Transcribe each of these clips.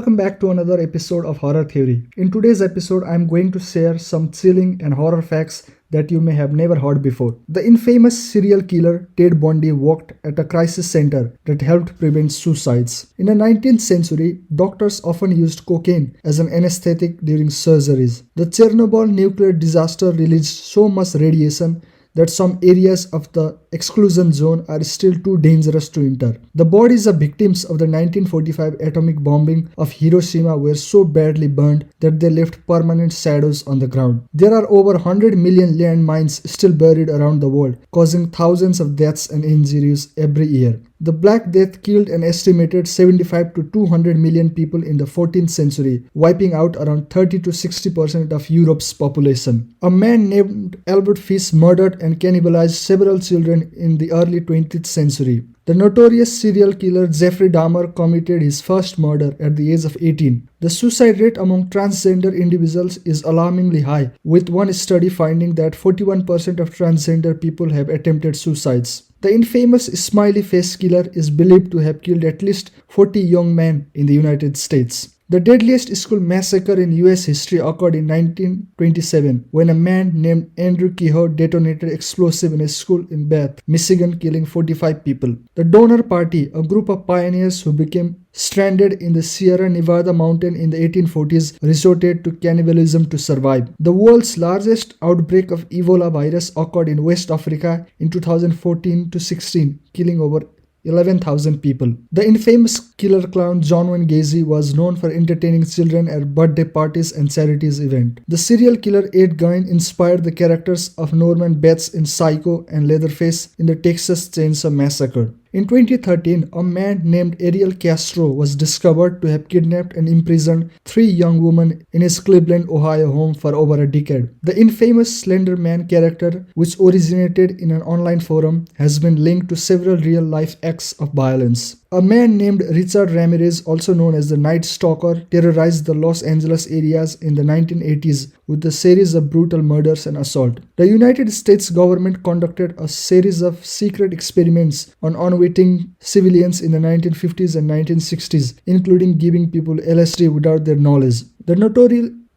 welcome back to another episode of Horror Theory. In today's episode, I'm going to share some chilling and horror facts that you may have never heard before. The infamous serial killer Ted Bundy worked at a crisis center that helped prevent suicides. In the 19th century, doctors often used cocaine as an anesthetic during surgeries. The Chernobyl nuclear disaster released so much radiation that some areas of the exclusion zone are still too dangerous to enter. The bodies of victims of the 1945 atomic bombing of Hiroshima were so badly burned that they left permanent shadows on the ground. There are over 100 million landmines still buried around the world, causing thousands of deaths and injuries every year. The Black Death killed an estimated 75 to 200 million people in the 14th century, wiping out around 30 to 60% of Europe's population. A man named Albert Fish murdered and cannibalized several children in the early 20th century. The notorious serial killer Jeffrey Dahmer committed his first murder at the age of 18. The suicide rate among transgender individuals is alarmingly high, with one study finding that 41% of transgender people have attempted suicides. The infamous smiley face killer is believed to have killed at least 40 young men in the United States. The deadliest school massacre in US history occurred in 1927 when a man named Andrew Kehoe detonated explosive in a school in Bath, Michigan, killing 45 people. The Donner Party, a group of pioneers who became stranded in the Sierra Nevada mountain in the 1840s, resorted to cannibalism to survive. The world's largest outbreak of Ebola virus occurred in West Africa in 2014-16, killing over 11,000 people. The infamous killer clown John Wayne Gacy was known for entertaining children at birthday parties and charities events. The serial killer Ed Gein inspired the characters of Norman Bates in Psycho and Leatherface in the Texas Chainsaw Massacre. In 2013, a man named Ariel Castro was discovered to have kidnapped and imprisoned 3 young women in his Cleveland, Ohio home for over a decade. The infamous Slender Man character, which originated in an online forum, has been linked to several real-life acts of violence. A man named Richard Ramirez, also known as the Night Stalker, terrorized the Los Angeles areas in the 1980s with a series of brutal murders and assault. The United States government conducted a series of secret experiments on unwitting civilians in the 1950s and 1960s, including giving people LSD without their knowledge. The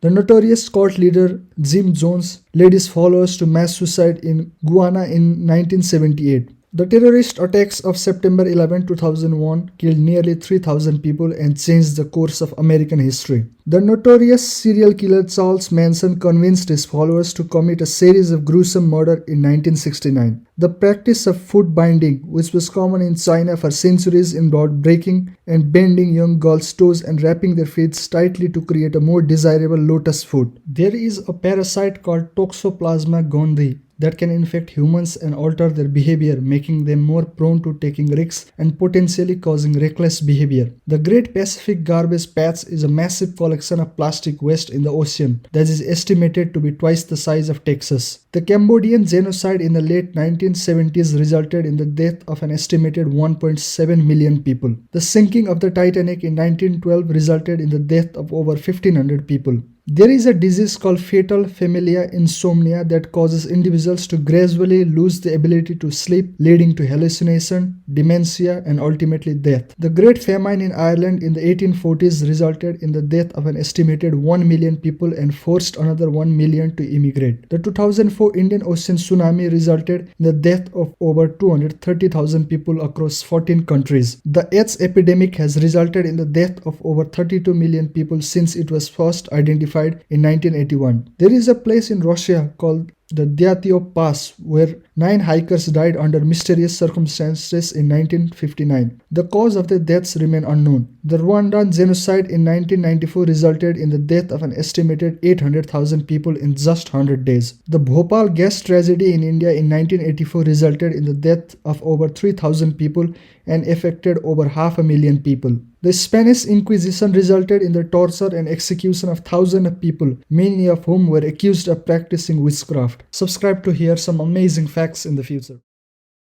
notorious cult leader Jim Jones led his followers to mass suicide in Guyana in 1978. The terrorist attacks of September 11, 2001 killed nearly 3,000 people and changed the course of American history. The notorious serial killer Charles Manson convinced his followers to commit a series of gruesome murders in 1969. The practice of foot binding, which was common in China for centuries, involved breaking and bending young girls' toes and wrapping their feet tightly to create a more desirable lotus foot. There is a parasite called Toxoplasma gondii that can infect humans and alter their behavior, making them more prone to taking risks and potentially causing reckless behavior. The Great Pacific Garbage Patch is a massive collection of plastic waste in the ocean that is estimated to be twice the size of Texas. The Cambodian genocide in the late 1970s resulted in the death of an estimated 1.7 million people. The sinking of the Titanic in 1912 resulted in the death of over 1,500 people. There is a disease called fatal familial insomnia that causes individuals to gradually lose the ability to sleep, leading to hallucination, dementia, and ultimately death. The Great Famine in Ireland in the 1840s resulted in the death of an estimated 1 million people and forced another 1 million to immigrate. The 2004 Indian Ocean tsunami resulted in the death of over 230,000 people across 14 countries. The AIDS epidemic has resulted in the death of over 32 million people since it was first identified in 1981. There is a place in Russia called the Dyatlov Pass where 9 hikers died under mysterious circumstances in 1959. The cause of their deaths remain unknown. The Rwandan genocide in 1994 resulted in the death of an estimated 800,000 people in just 100 days. The Bhopal gas tragedy in India in 1984 resulted in the death of over 3,000 people and affected over 500,000 people. The Spanish Inquisition resulted in the torture and execution of thousands of people, many of whom were accused of practicing witchcraft. Subscribe to hear some amazing facts in the future.